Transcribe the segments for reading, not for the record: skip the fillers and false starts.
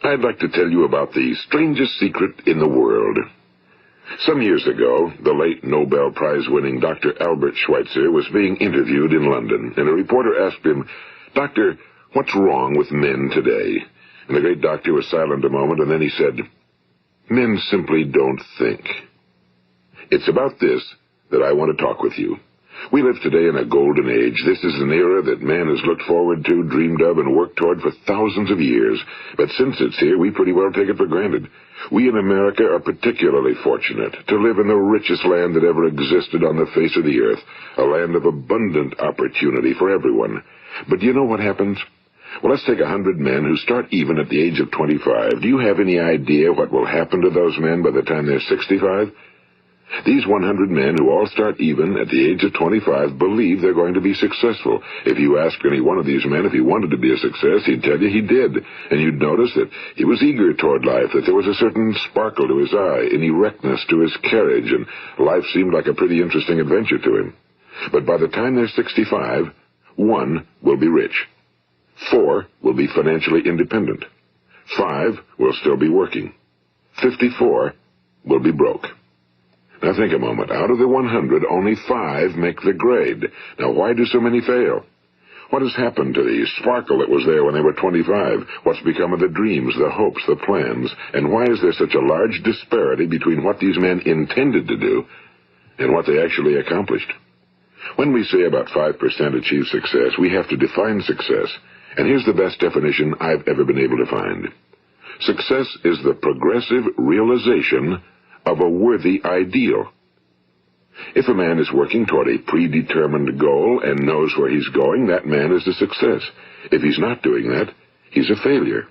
I'd like to tell you about the strangest secret in the world. Some years ago, the late Nobel Prize-winning Dr. Albert Schweitzer was being interviewed in London, and a reporter asked him, "Doctor, what's wrong with men today?" And the great doctor was silent a moment, and then he said, "Men simply don't think." It's about this that I want to talk with you. We live today in a golden age. This is an era that man has looked forward to, dreamed of, and worked toward for thousands of years. But since it's here, we pretty well take it for granted. We in America are particularly fortunate to live in the richest land that ever existed on the face of the earth, a land of abundant opportunity for everyone. But do you know what happens? Well, let's take 100 men who start even at the age of 25. Do you have any idea what will happen to those men by the time they're 65? These 100 men who all start even at the age of 25 believe they're going to be successful. If you ask any one of these men if he wanted to be a success, he'd tell you he did. And you'd notice that he was eager toward life, that there was a certain sparkle to his eye, an erectness to his carriage, and life seemed like a pretty interesting adventure to him. But by the time they're 65, 1 will be rich. 4 will be financially independent. 5 will still be working. 54 will be broke. Now think a moment. Out of the 100, only 5 make the grade. Now why do so many fail? What has happened to the sparkle that was there when they were 25? What's become of the dreams, the hopes, the plans? And why is there such a large disparity between what these men intended to do and what they actually accomplished? When we say about 5% achieve success, we have to define success. And here's the best definition I've ever been able to find. Success is the progressive realization of a worthy ideal. If a man is working toward a predetermined goal and knows where he's going, that man is a success. If he's not doing that, he's a failure.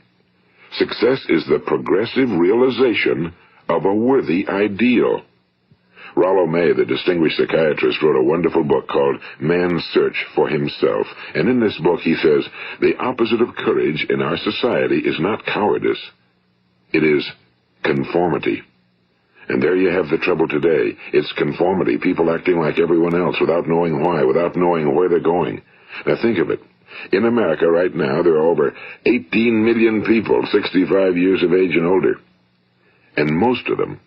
Success is the progressive realization of a worthy ideal. Rollo May, the distinguished psychiatrist, wrote a wonderful book called Man's Search for Himself. And in this book he says, the opposite of courage in our society is not cowardice. It is conformity. And there you have the trouble today. It's conformity, people acting like everyone else without knowing why, without knowing where they're going. Now think of it. In America right now, there are over 18 million people 65 years of age and older. And most of them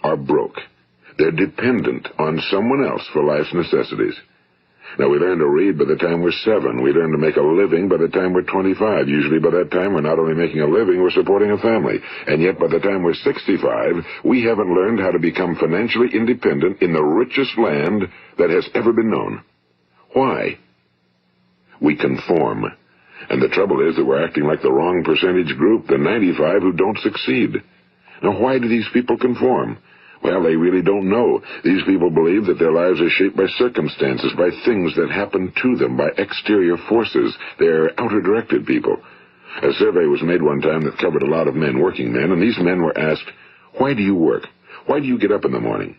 are broke. They're dependent on someone else for life's necessities. Now, we learn to read by the time we're 7. We learn to make a living by the time we're 25. Usually by that time, we're not only making a living, we're supporting a family. And yet by the time we're 65, we haven't learned how to become financially independent in the richest land that has ever been known. Why? We conform. And the trouble is that we're acting like the wrong percentage group, the 95 who don't succeed. Now, why do these people conform? Well, they really don't know. These people believe that their lives are shaped by circumstances, by things that happen to them, by exterior forces. They're outer-directed people. A survey was made one time that covered a lot of men, working men, and these men were asked, "Why do you work? Why do you get up in the morning?"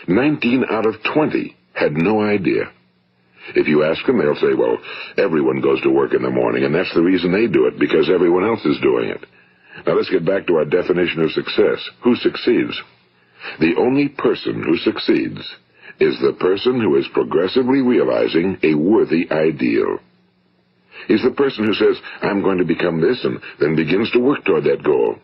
19 out of 20 had no idea. If you ask them, they'll say, well, everyone goes to work in the morning, and that's the reason they do it, because everyone else is doing it. Now let's get back to our definition of success. Who succeeds? The only person who succeeds is the person who is progressively realizing a worthy ideal. He's the person who says, I'm going to become this, and then begins to work toward that goal.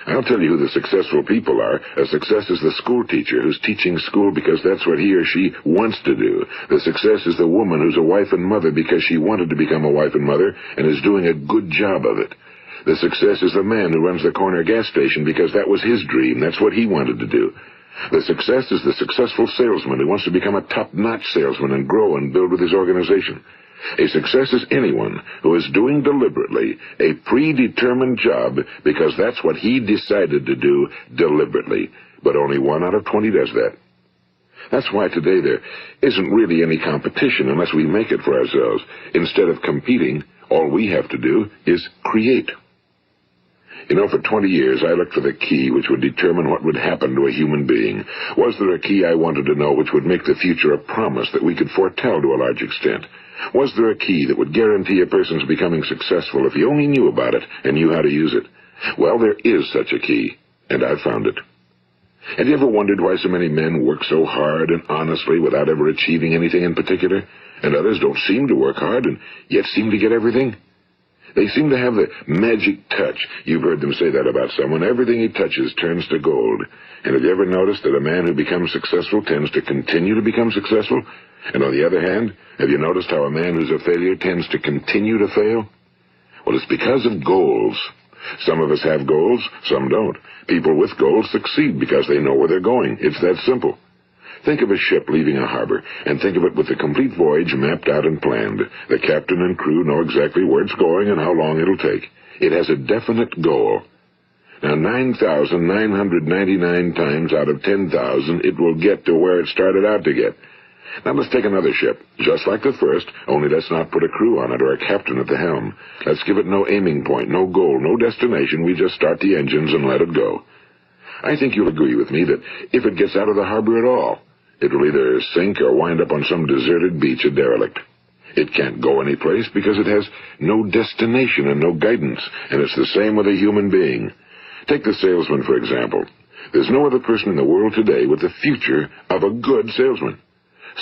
I'll tell you who the successful people are. A success is the school teacher who's teaching school because that's what he or she wants to do. The success is the woman who's a wife and mother because she wanted to become a wife and mother and is doing a good job of it. The success is the man who runs the corner gas station because that was his dream. That's what he wanted to do. The success is the successful salesman who wants to become a top-notch salesman and grow and build with his organization. A success is anyone who is doing deliberately a predetermined job because that's what he decided to do deliberately. But only 1 out of 20 does that. That's why today there isn't really any competition unless we make it for ourselves. Instead of competing, all we have to do is create. You know, for 20 years, I looked for the key which would determine what would happen to a human being. Was there a key I wanted to know which would make the future a promise that we could foretell to a large extent? Was there a key that would guarantee a person's becoming successful if he only knew about it and knew how to use it? Well, there is such a key, and I've found it. Have you ever wondered why so many men work so hard and honestly without ever achieving anything in particular, and others don't seem to work hard and yet seem to get everything? They seem to have the magic touch. You've heard them say that about someone. Everything he touches turns to gold. And have you ever noticed that a man who becomes successful tends to continue to become successful? And on the other hand, have you noticed how a man who's a failure tends to continue to fail? Well, it's because of goals. Some of us have goals, some don't. People with goals succeed because they know where they're going. It's that simple. Think of a ship leaving a harbor, and think of it with the complete voyage mapped out and planned. The captain and crew know exactly where it's going and how long it'll take. It has a definite goal. Now, 9,999 times out of 10,000, it will get to where it started out to get. Now, let's take another ship, just like the first, only let's not put a crew on it or a captain at the helm. Let's give it no aiming point, no goal, no destination. We just start the engines and let it go. I think you'll agree with me that if it gets out of the harbor at all, it will either sink or wind up on some deserted beach, a derelict. It can't go anyplace because it has no destination and no guidance, and it's the same with a human being. Take the salesman, for example. There's no other person in the world today with the future of a good salesman.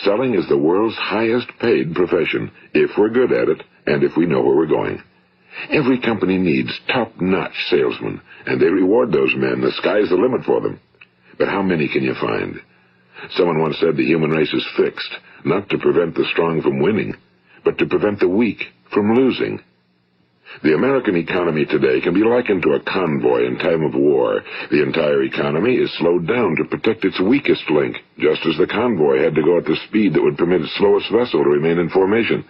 Selling is the world's highest paid profession, if we're good at it and if we know where we're going. Every company needs top-notch salesmen, and they reward those men. The sky's the limit for them. But how many can you find? Someone once said the human race is fixed, not to prevent the strong from winning, but to prevent the weak from losing. The American economy today can be likened to a convoy in time of war. The entire economy is slowed down to protect its weakest link, just as the convoy had to go at the speed that would permit its slowest vessel to remain in formation.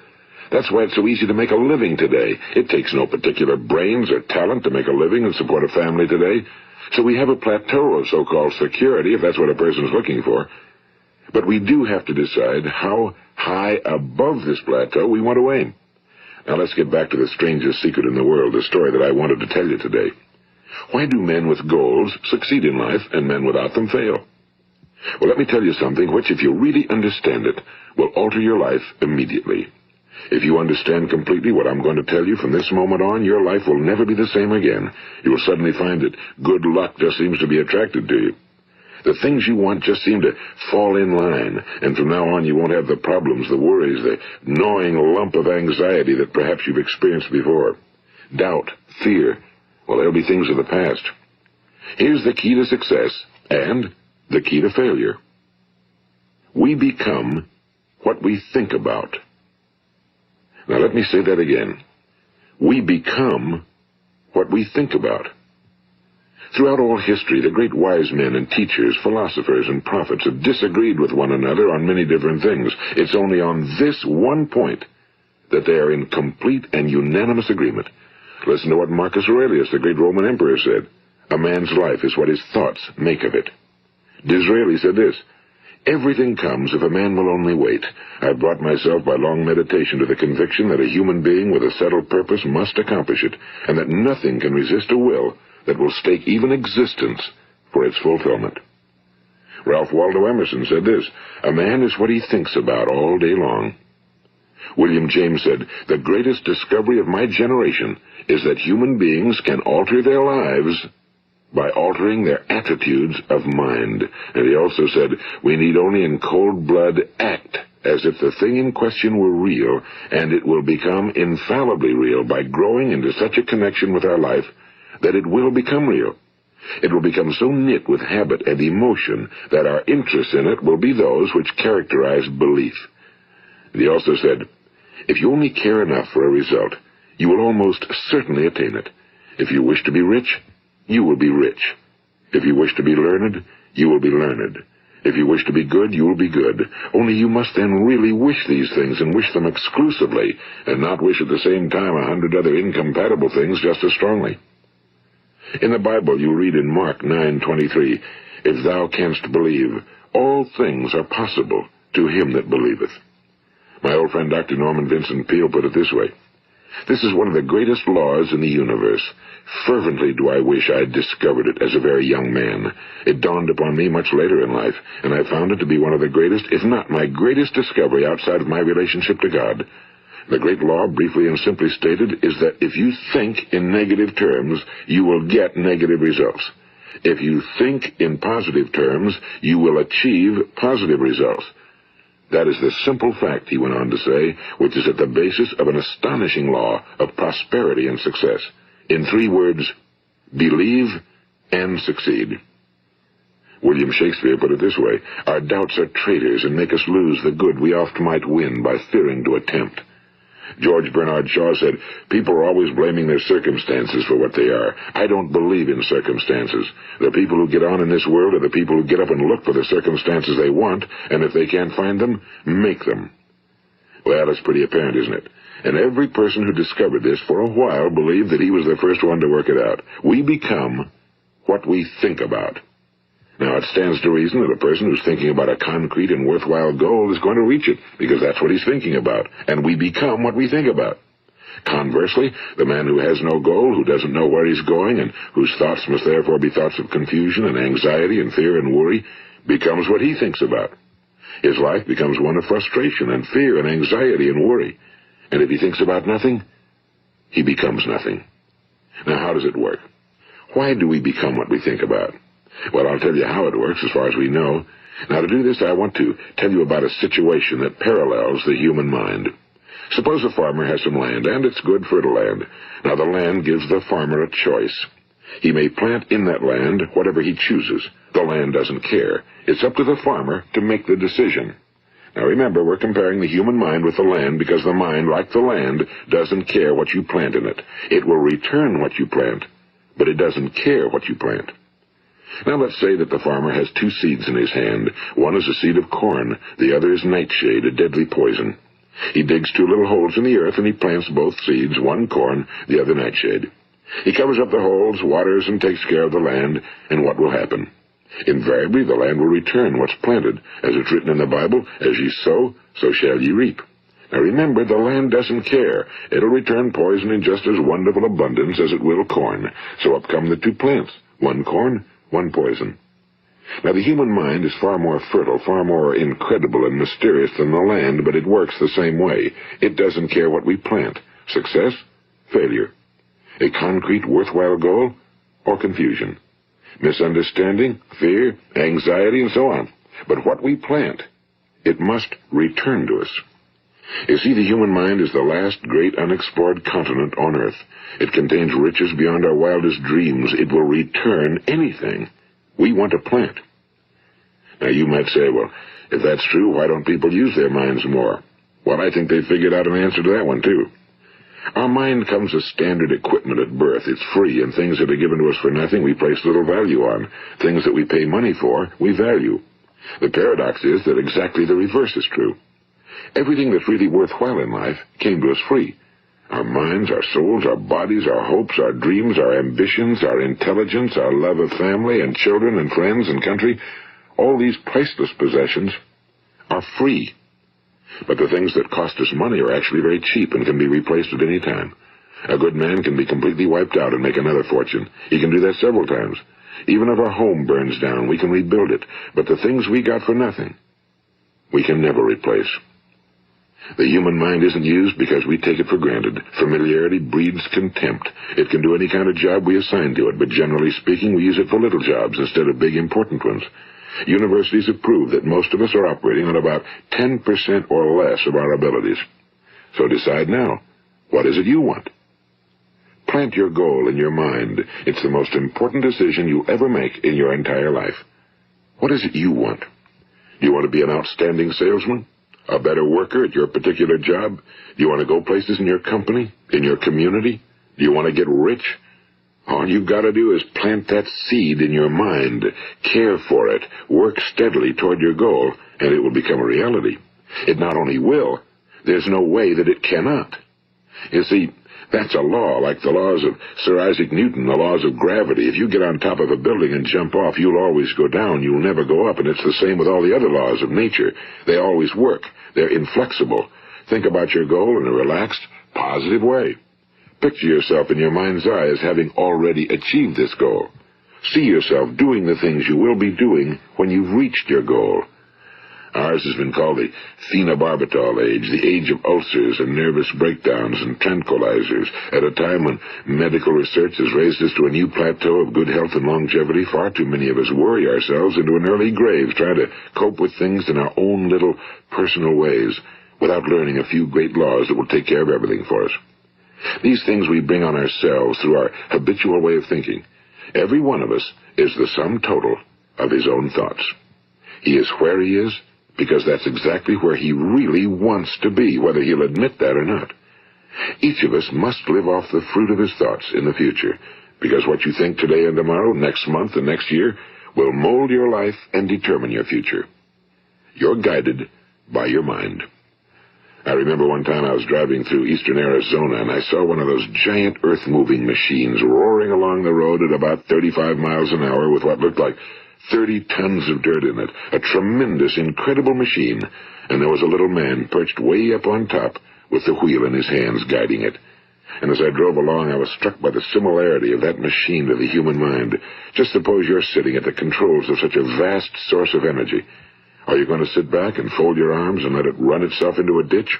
That's why it's so easy to make a living today. It takes no particular brains or talent to make a living and support a family today. So we have a plateau of so-called security, if that's what a person's looking for. But we do have to decide how high above this plateau we want to aim. Now let's get back to the strangest secret in the world, the story that I wanted to tell you today. Why do men with goals succeed in life and men without them fail? Well, let me tell you something which, if you really understand it, will alter your life immediately. If you understand completely what I'm going to tell you from this moment on, your life will never be the same again. You will suddenly find that good luck just seems to be attracted to you. The things you want just seem to fall in line, and from now on you won't have the problems, the worries, the gnawing lump of anxiety that perhaps you've experienced before. Doubt, fear, well, they'll be things of the past. Here's the key to success and the key to failure. We become what we think about. Now let me say that again. We become what we think about. Throughout all history, the great wise men and teachers, philosophers and prophets have disagreed with one another on many different things. It's only on this one point that they are in complete and unanimous agreement. Listen to what Marcus Aurelius, the great Roman emperor, said. A man's life is what his thoughts make of it. Disraeli said this, everything comes if a man will only wait. I've brought myself by long meditation to the conviction that a human being with a settled purpose must accomplish it, and that nothing can resist a will that will stake even existence for its fulfillment. Ralph Waldo Emerson said this, a man is what he thinks about all day long. William James said, the greatest discovery of my generation is that human beings can alter their lives by altering their attitudes of mind. And he also said, we need only in cold blood act as if the thing in question were real, and it will become infallibly real by growing into such a connection with our life that it will become real. It will become so knit with habit and emotion that our interest in it will be those which characterize belief. And he also said, if you only care enough for a result, you will almost certainly attain it. If you wish to be rich, you will be rich. If you wish to be learned, you will be learned. If you wish to be good, you will be good. Only you must then really wish these things and wish them exclusively, and not wish at the same time 100 other incompatible things just as strongly. In the Bible you read in Mark 9:23, if thou canst believe, all things are possible to him that believeth. My old friend Dr. Norman Vincent Peale put it this way, this is one of the greatest laws in the universe. Fervently do I wish I had discovered it as a very young man. It dawned upon me much later in life, and I found it to be one of the greatest, if not my greatest discovery outside of my relationship to God. The great law, briefly and simply stated, is that if you think in negative terms, you will get negative results. If you think in positive terms, you will achieve positive results. That is the simple fact, he went on to say, which is at the basis of an astonishing law of prosperity and success. In 3 words, believe and succeed. William Shakespeare put it this way: our doubts are traitors and make us lose the good we oft might win by fearing to attempt. George Bernard Shaw said, people are always blaming their circumstances for what they are. I don't believe in circumstances. The people who get on in this world are the people who get up and look for the circumstances they want, and if they can't find them, make them. Well, it's pretty apparent, isn't it? And every person who discovered this for a while believed that he was the first one to work it out. We become what we think about. Now, it stands to reason that a person who's thinking about a concrete and worthwhile goal is going to reach it, because that's what he's thinking about, and we become what we think about. Conversely, the man who has no goal, who doesn't know where he's going, and whose thoughts must therefore be thoughts of confusion and anxiety and fear and worry, becomes what he thinks about. His life becomes one of frustration and fear and anxiety and worry. And if he thinks about nothing, he becomes nothing. Now, how does it work? Why do we become what we think about? Well, I'll tell you how it works as far as we know. Now, to do this, I want to tell you about a situation that parallels the human mind. Suppose a farmer has some land, and it's good, fertile land. Now, the land gives the farmer a choice. He may plant in that land whatever he chooses. The land doesn't care. It's up to the farmer to make the decision. Now, remember, we're comparing the human mind with the land because the mind, like the land, doesn't care what you plant in it. It will return what you plant, but it doesn't care what you plant. Now, let's say that the farmer has 2 seeds in his hand. One is a seed of corn. The other is nightshade, a deadly poison. He digs 2 little holes in the earth, and he plants both seeds, one corn, the other nightshade. He covers up the holes, waters, and takes care of the land, and what will happen? Invariably, the land will return what's planted. As it's written in the Bible, as ye sow, so shall ye reap. Now remember, the land doesn't care. It'll return poison in just as wonderful abundance as it will corn. So up come the 2 plants, one corn, one poison. Now, the human mind is far more fertile, far more incredible and mysterious than the land, but it works the same way. It doesn't care what we plant. Success, failure. A concrete, worthwhile goal, or confusion. Misunderstanding, fear, anxiety, and so on. But what we plant, it must return to us. You see, the human mind is the last great unexplored continent on Earth. It contains riches beyond our wildest dreams. It will return anything we want to plant. Now, you might say, well, if that's true, why don't people use their minds more? Well, I think they figured out an answer to that one, too. Our mind comes as standard equipment at birth. It's free, and things that are given to us for nothing we place little value on. Things that we pay money for, we value. The paradox is that exactly the reverse is true. Everything that's really worthwhile in life came to us free. Our minds, our souls, our bodies, our hopes, our dreams, our ambitions, our intelligence, our love of family and children and friends and country, all these priceless possessions are free. But the things that cost us money are actually very cheap and can be replaced at any time. A good man can be completely wiped out and make another fortune. He can do that several times. Even if our home burns down, we can rebuild it. But the things we got for nothing, we can never replace. The human mind isn't used because we take it for granted. Familiarity breeds contempt. It can do any kind of job we assign to it, but generally speaking, we use it for little jobs instead of big, important ones. Universities have proved that most of us are operating on about 10% or less of our abilities. So decide now, what is it you want? Plant your goal in your mind. It's the most important decision you ever make in your entire life. What is it you want? Do you want to be an outstanding salesman? A better worker at your particular job? Do you want to go places in your company? In your community? Do you want to get rich? All you've got to do is plant that seed in your mind, care for it, work steadily toward your goal, and it will become a reality. It not only will, there's no way that it cannot. You see, that's a law, like the laws of Sir Isaac Newton, the laws of gravity. If you get on top of a building and jump off, you'll always go down. You'll never go up, and it's the same with all the other laws of nature. They always work. They're inflexible. Think about your goal in a relaxed, positive way. Picture yourself in your mind's eye as having already achieved this goal. See yourself doing the things you will be doing when you've reached your goal. Ours has been called the phenobarbital age, the age of ulcers and nervous breakdowns and tranquilizers, at a time when medical research has raised us to a new plateau of good health and longevity. Far too many of us worry ourselves into an early grave trying to cope with things in our own little personal ways without learning a few great laws that will take care of everything for us. These things we bring on ourselves through our habitual way of thinking. Every one of us is the sum total of his own thoughts. He is where he is because that's exactly where he really wants to be, whether he'll admit that or not. Each of us must live off the fruit of his thoughts in the future, because what you think today and tomorrow, next month and next year, will mold your life and determine your future. You're guided by your mind. I remember one time I was driving through eastern Arizona, and I saw one of those giant earth-moving machines roaring along the road at about 35 miles an hour with what looked like 30 tons of dirt in it. A tremendous, incredible machine, and there was a little man perched way up on top with the wheel in his hands guiding it. And as I drove along, I was struck by the similarity of that machine to the human mind. Just suppose you're sitting at the controls of such a vast source of energy. Are you going to sit back and fold your arms and let it run itself into a ditch?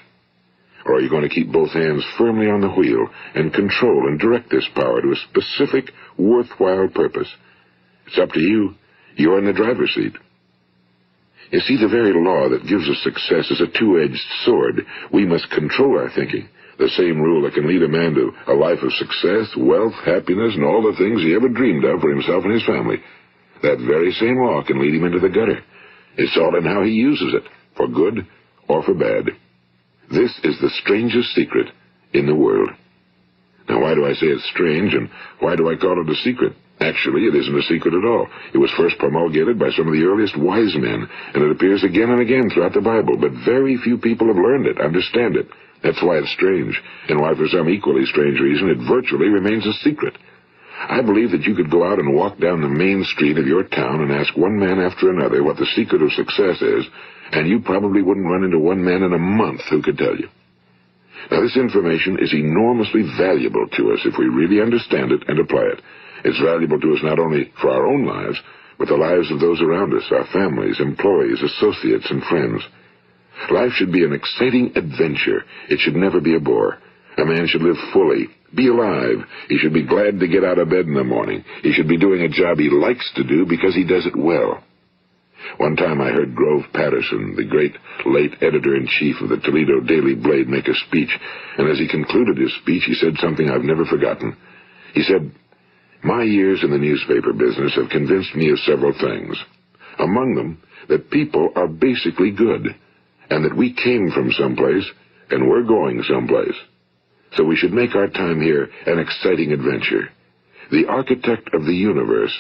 Or are you going to keep both hands firmly on the wheel and control and direct this power to a specific, worthwhile purpose? It's up to you. You're in the driver's seat. You see, the very law that gives us success is a two-edged sword. We must control our thinking. The same rule that can lead a man to a life of success, wealth, happiness, and all the things he ever dreamed of for himself and his family. That very same law can lead him into the gutter. It's all in how he uses it, for good or for bad. This is the strangest secret in the world. Now, why do I say it's strange, and why do I call it a secret? Actually, it isn't a secret at all. It was first promulgated by some of the earliest wise men, and it appears again and again throughout the Bible, but very few people have learned it, understand it. That's why it's strange, and why for some equally strange reason it virtually remains a secret. I believe that you could go out and walk down the main street of your town and ask one man after another what the secret of success is, and you probably wouldn't run into one man in a month who could tell you. Now, this information is enormously valuable to us if we really understand it and apply it. It's valuable to us not only for our own lives, but the lives of those around us, our families, employees, associates, and friends. Life should be an exciting adventure. It should never be a bore. A man should live fully, be alive. He should be glad to get out of bed in the morning. He should be doing a job he likes to do because he does it well. One time I heard Grove Patterson, the great late editor-in-chief of the Toledo Daily Blade, make a speech, and as he concluded his speech, he said something I've never forgotten. He said, "My years in the newspaper business have convinced me of several things. Among them, that people are basically good, and that we came from someplace, and we're going someplace. So we should make our time here an exciting adventure. The architect of the universe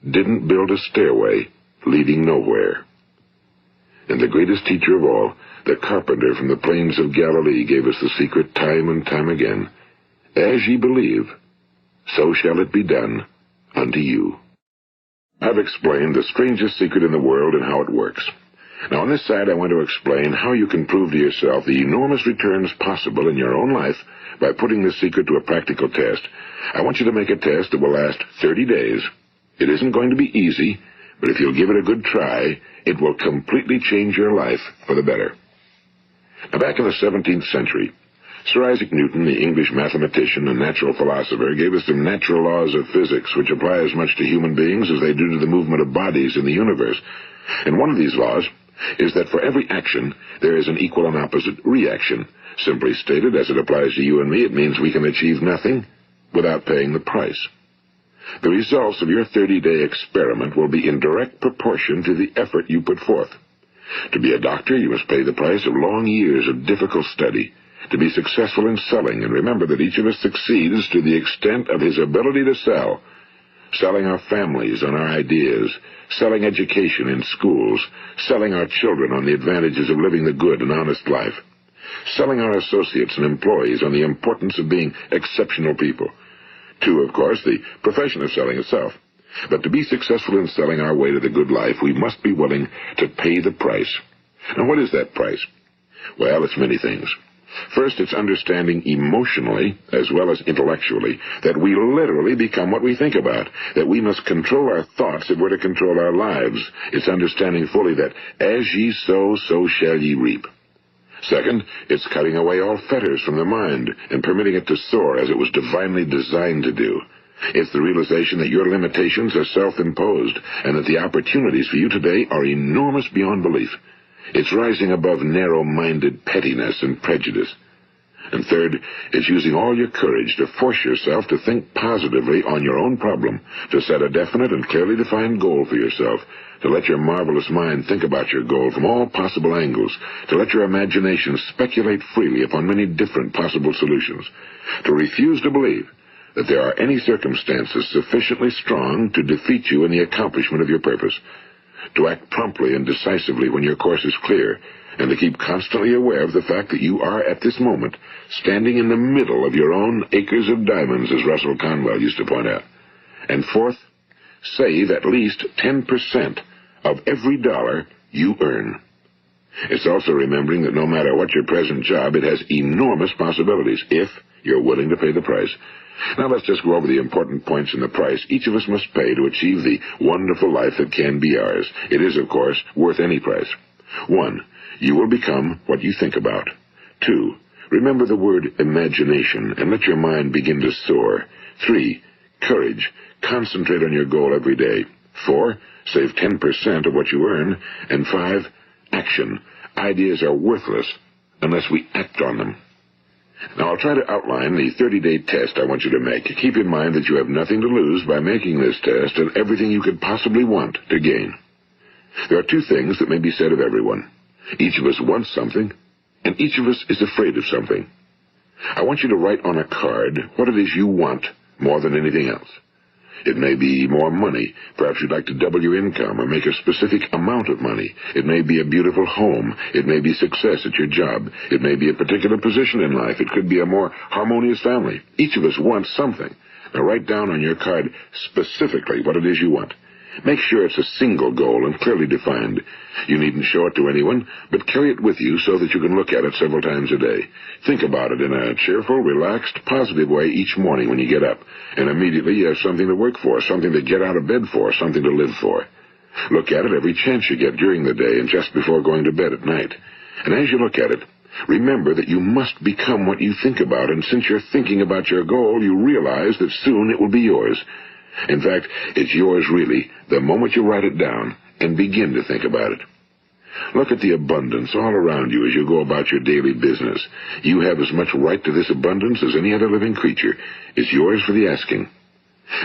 didn't build a stairway leading nowhere." And the greatest teacher of all, the carpenter from the plains of Galilee, gave us the secret time and time again. As ye believe, so shall it be done unto you. I've explained the strangest secret in the world and how it works. Now, on this side, I want to explain how you can prove to yourself the enormous returns possible in your own life by putting this secret to a practical test. I want you to make a test that will last 30 days. It isn't going to be easy, but if you'll give it a good try, it will completely change your life for the better. Now, back in the 17th century, Sir Isaac Newton, the English mathematician and natural philosopher, gave us some natural laws of physics which apply as much to human beings as they do to the movement of bodies in the universe. And one of these laws is that for every action, there is an equal and opposite reaction. Simply stated, as it applies to you and me, it means we can achieve nothing without paying the price. The results of your 30-day experiment will be in direct proportion to the effort you put forth. To be a doctor, you must pay the price of long years of difficult study. To be successful in selling, and remember that each of us succeeds to the extent of his ability to sell. Selling our families on our ideas, selling education in schools, selling our children on the advantages of living the good and honest life, selling our associates and employees on the importance of being exceptional people. To, of course, the profession of selling itself. But to be successful in selling our way to the good life, we must be willing to pay the price. Now, what is that price? Well, it's many things. First, it's understanding emotionally, as well as intellectually, that we literally become what we think about, that we must control our thoughts if we're to control our lives. It's understanding fully that as ye sow, so shall ye reap. Second, it's cutting away all fetters from the mind and permitting it to soar as it was divinely designed to do. It's the realization that your limitations are self-imposed and that the opportunities for you today are enormous beyond belief. It's rising above narrow-minded pettiness and prejudice. And third, it's using all your courage to force yourself to think positively on your own problem, to set a definite and clearly defined goal for yourself, to let your marvelous mind think about your goal from all possible angles, to let your imagination speculate freely upon many different possible solutions, to refuse to believe that there are any circumstances sufficiently strong to defeat you in the accomplishment of your purpose, to act promptly and decisively when your course is clear, and to keep constantly aware of the fact that you are, at this moment, standing in the middle of your own acres of diamonds, as Russell Conwell used to point out. And fourth, save at least 10% of every dollar you earn. It's also remembering that no matter what your present job, it has enormous possibilities, if you're willing to pay the price. Now let's just go over the important points in the price each of us must pay to achieve the wonderful life that can be ours. It is, of course, worth any price. 1. You will become what you think about. 2. Remember the word imagination and let your mind begin to soar. 3. Courage. Concentrate on your goal every day. 4. Save 10% of what you earn. And 5. Action. Ideas are worthless unless we act on them. Now, I'll try to outline the 30-day test I want you to make. Keep in mind that you have nothing to lose by making this test and everything you could possibly want to gain. There are 2 things that may be said of everyone. Each of us wants something, and each of us is afraid of something. I want you to write on a card what it is you want more than anything else. It may be more money. Perhaps you'd like to double your income or make a specific amount of money. It may be a beautiful home. It may be success at your job. It may be a particular position in life. It could be a more harmonious family. Each of us wants something. Now write down on your card specifically what it is you want. Make sure it's a single goal and clearly defined. You needn't show it to anyone, but carry it with you so that you can look at it several times a day. Think about it in a cheerful, relaxed, positive way each morning when you get up, and immediately you have something to work for, something to get out of bed for, something to live for. Look at it every chance you get during the day and just before going to bed at night. And as you look at it, remember that you must become what you think about, and since you're thinking about your goal, you realize that soon it will be yours. In fact, it's yours really the moment you write it down and begin to think about it. Look at the abundance all around you as you go about your daily business. You have as much right to this abundance as any other living creature. It's yours for the asking.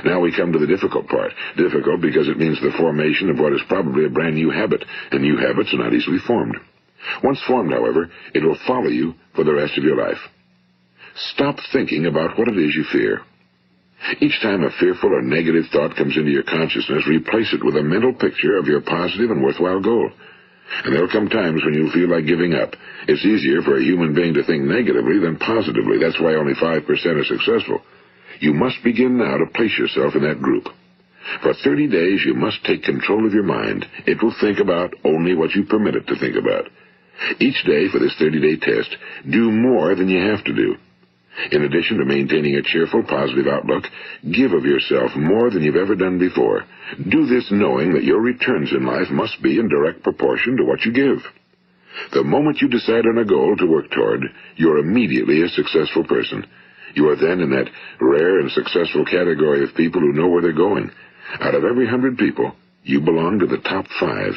Now we come to the difficult part. Difficult because it means the formation of what is probably a brand new habit, and new habits are not easily formed. Once formed, however, it will follow you for the rest of your life. Stop thinking about what it is you fear. Each time a fearful or negative thought comes into your consciousness, replace it with a mental picture of your positive and worthwhile goal. And there'll come times when you'll feel like giving up. It's easier for a human being to think negatively than positively. That's why only 5% are successful. You must begin now to place yourself in that group. For 30 days, you must take control of your mind. It will think about only what you permit it to think about. Each day for this 30-day test, do more than you have to do. In addition to maintaining a cheerful, positive outlook, give of yourself more than you've ever done before. Do this knowing that your returns in life must be in direct proportion to what you give. The moment you decide on a goal to work toward, you're immediately a successful person. You are then in that rare and successful category of people who know where they're going. Out of every 100 people, you belong to the top 5.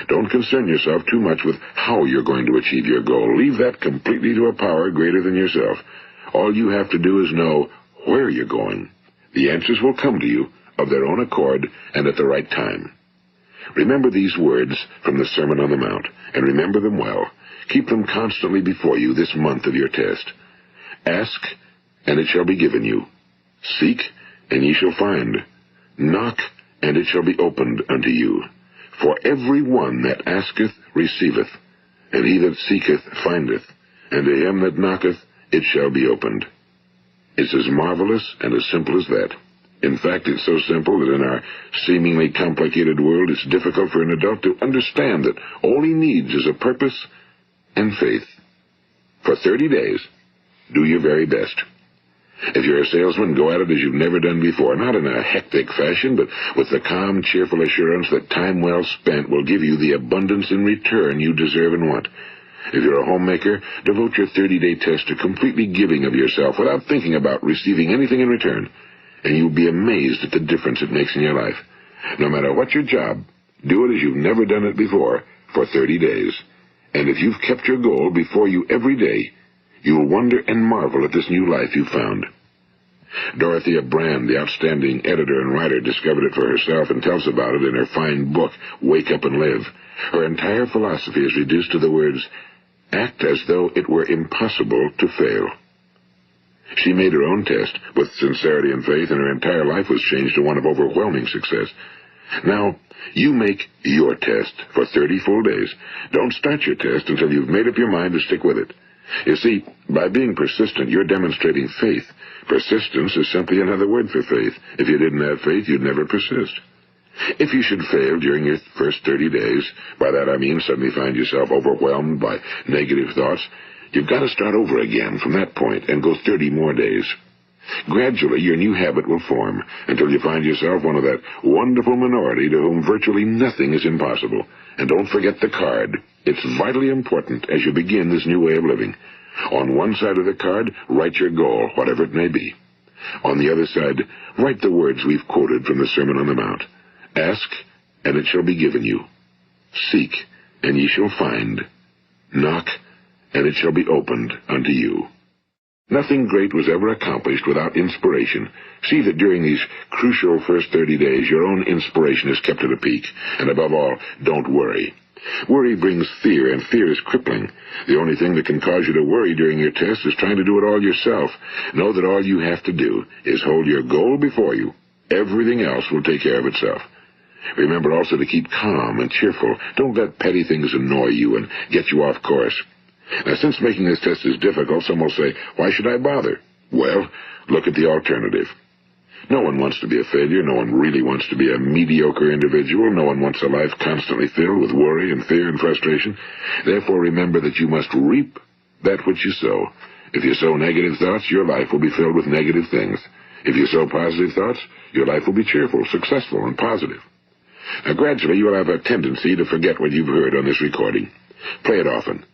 Don't concern yourself too much with how you're going to achieve your goal. Leave that completely to a power greater than yourself. All you have to do is know where you're going. The answers will come to you of their own accord and at the right time. Remember these words from the Sermon on the Mount, and remember them well. Keep them constantly before you this month of your test. Ask, and it shall be given you. Seek, and ye shall find. Knock, and it shall be opened unto you. For every one that asketh receiveth, and he that seeketh findeth, and to him that knocketh it shall be opened. It's as marvelous and as simple as that. In fact, it's so simple that in our seemingly complicated world, it's difficult for an adult to understand that all he needs is a purpose and faith. For 30 days, do your very best. If you're a salesman, go at it as you've never done before, not in a hectic fashion, but with the calm, cheerful assurance that time well spent will give you the abundance in return you deserve and want. If you're a homemaker, devote your 30-day test to completely giving of yourself without thinking about receiving anything in return, and you'll be amazed at the difference it makes in your life. No matter what your job, do it as you've never done it before for 30 days. And if you've kept your goal before you every day, you'll wonder and marvel at this new life you've found. Dorothea Brand, the outstanding editor and writer, discovered it for herself and tells about it in her fine book, Wake Up and Live. Her entire philosophy is reduced to the words, act as though it were impossible to fail. She made her own test with sincerity and faith, and her entire life was changed to one of overwhelming success. Now, you make your test for 30 full days. Don't start your test until you've made up your mind to stick with it. You see, by being persistent, you're demonstrating faith. Persistence is simply another word for faith. If you didn't have faith, you'd never persist. If you should fail during your first 30 days, by that I mean suddenly find yourself overwhelmed by negative thoughts, you've got to start over again from that point and go 30 more days. Gradually, your new habit will form until you find yourself one of that wonderful minority to whom virtually nothing is impossible. And don't forget the card. It's vitally important as you begin this new way of living. On one side of the card, write your goal, whatever it may be. On the other side, write the words we've quoted from the Sermon on the Mount. Ask, and it shall be given you. Seek, and ye shall find. Knock, and it shall be opened unto you. Nothing great was ever accomplished without inspiration. See that during these crucial first 30 days, your own inspiration is kept at a peak. And above all, don't worry. Worry brings fear, and fear is crippling. The only thing that can cause you to worry during your test is trying to do it all yourself. Know that all you have to do is hold your goal before you. Everything else will take care of itself. Remember also to keep calm and cheerful. Don't let petty things annoy you and get you off course. Now, since making this test is difficult, some will say, why should I bother? Well, look at the alternative. No one wants to be a failure. No one really wants to be a mediocre individual. No one wants a life constantly filled with worry and fear and frustration. Therefore, remember that you must reap that which you sow. If you sow negative thoughts, your life will be filled with negative things. If you sow positive thoughts, your life will be cheerful, successful, and positive. Now, gradually, you will have a tendency to forget what you've heard on this recording. Play it often.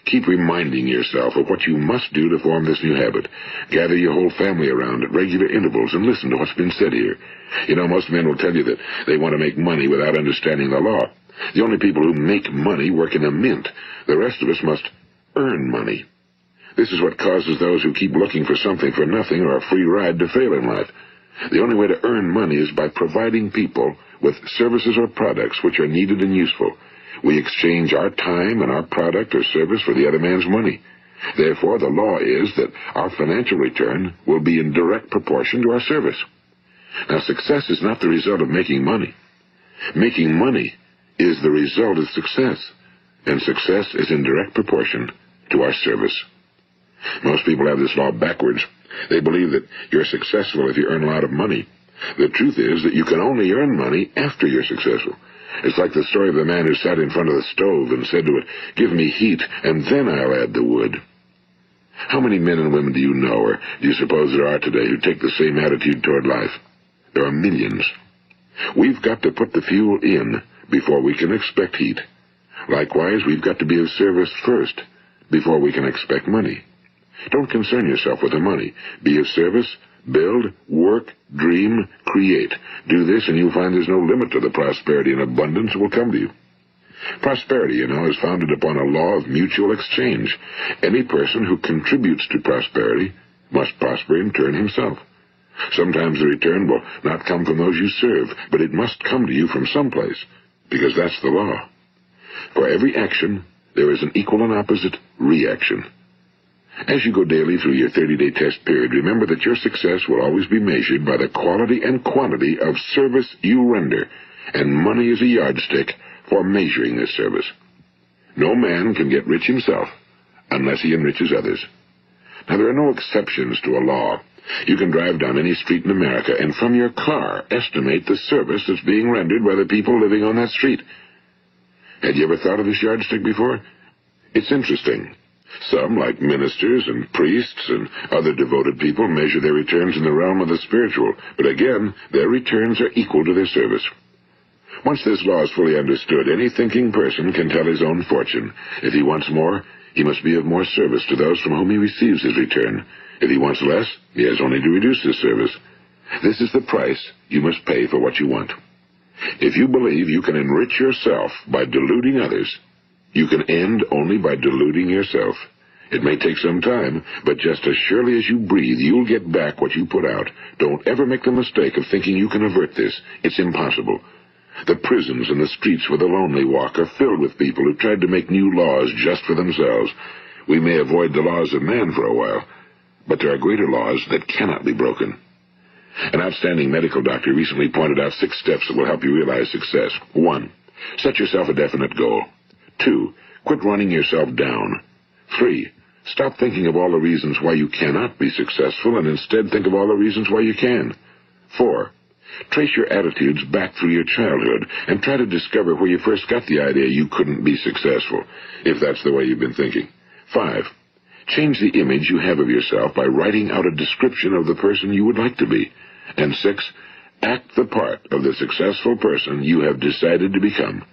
Keep reminding yourself of what you must do to form this new habit. Gather your whole family around at regular intervals and listen to what's been said here. You know, most men will tell you that they want to make money without understanding the law. The only people who make money work in a mint. The rest of us must earn money. This is what causes those who keep looking for something for nothing or a free ride to fail in life. The only way to earn money is by providing people with services or products which are needed and useful. We exchange our time and our product or service for the other man's money. Therefore, the law is that our financial return will be in direct proportion to our service. Now, success is not the result of making money. Making money is the result of success, and success is in direct proportion to our service. Most people have this law backwards. They believe that you're successful if you earn a lot of money. The truth is that you can only earn money after you're successful. It's like the story of the man who sat in front of the stove and said to it, "Give me heat, and then I'll add the wood." How many men and women do you know, or do you suppose there are today, who take the same attitude toward life? There are millions. We've got to put the fuel in before we can expect heat. Likewise, we've got to be of service first before we can expect money. Don't concern yourself with the money. Be of service, build, work, dream, create. Do this, and you'll find there's no limit to the prosperity and abundance that will come to you. Prosperity, you know, is founded upon a law of mutual exchange. Any person who contributes to prosperity must prosper in turn himself. Sometimes the return will not come from those you serve, but it must come to you from someplace, because that's the law. For every action, there is an equal and opposite reaction. As you go daily through your 30-day test period, remember that your success will always be measured by the quality and quantity of service you render, and money is a yardstick for measuring this service. No man can get rich himself unless he enriches others. Now, there are no exceptions to a law. You can drive down any street in America and from your car estimate the service that's being rendered by the people living on that street. Had you ever thought of this yardstick before? It's interesting. Some, like ministers and priests and other devoted people, measure their returns in the realm of the spiritual, but again, their returns are equal to their service. Once this law is fully understood, any thinking person can tell his own fortune. If he wants more, he must be of more service to those from whom he receives his return. If he wants less, he has only to reduce his service. This is the price you must pay for what you want. If you believe you can enrich yourself by deluding others, you can end only by deluding yourself. It may take some time, but just as surely as you breathe, you'll get back what you put out. Don't ever make the mistake of thinking you can avert this. It's impossible. The prisons and the streets where the lonely walk are filled with people who tried to make new laws just for themselves. We may avoid the laws of man for a while, but there are greater laws that cannot be broken. An outstanding medical doctor recently pointed out 6 steps that will help you realize success. 1. Set yourself a definite goal. 2. Quit running yourself down. 3. Stop thinking of all the reasons why you cannot be successful and instead think of all the reasons why you can. 4. Trace your attitudes back through your childhood and try to discover where you first got the idea you couldn't be successful, if that's the way you've been thinking. 5. Change the image you have of yourself by writing out a description of the person you would like to be. And 6. Act the part of the successful person you have decided to become.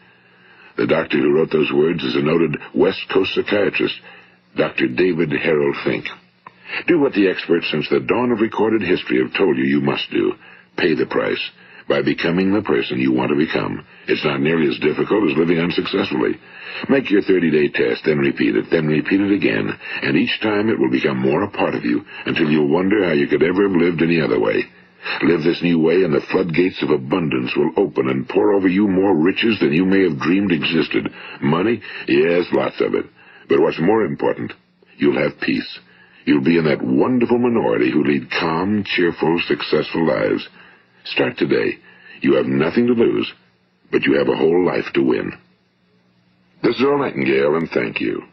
The doctor who wrote those words is a noted West Coast psychiatrist, Dr. David Harold Fink. Do what the experts since the dawn of recorded history have told you must do. Pay the price by becoming the person you want to become. It's not nearly as difficult as living unsuccessfully. Make your 30-day test, then repeat it again, and each time it will become more a part of you until you'll wonder how you could ever have lived any other way. Live this new way, and the floodgates of abundance will open and pour over you more riches than you may have dreamed existed. Money? Yes, lots of it. But what's more important, you'll have peace. You'll be in that wonderful minority who lead calm, cheerful, successful lives. Start today. You have nothing to lose, but you have a whole life to win. This is Earl Nightingale, and thank you.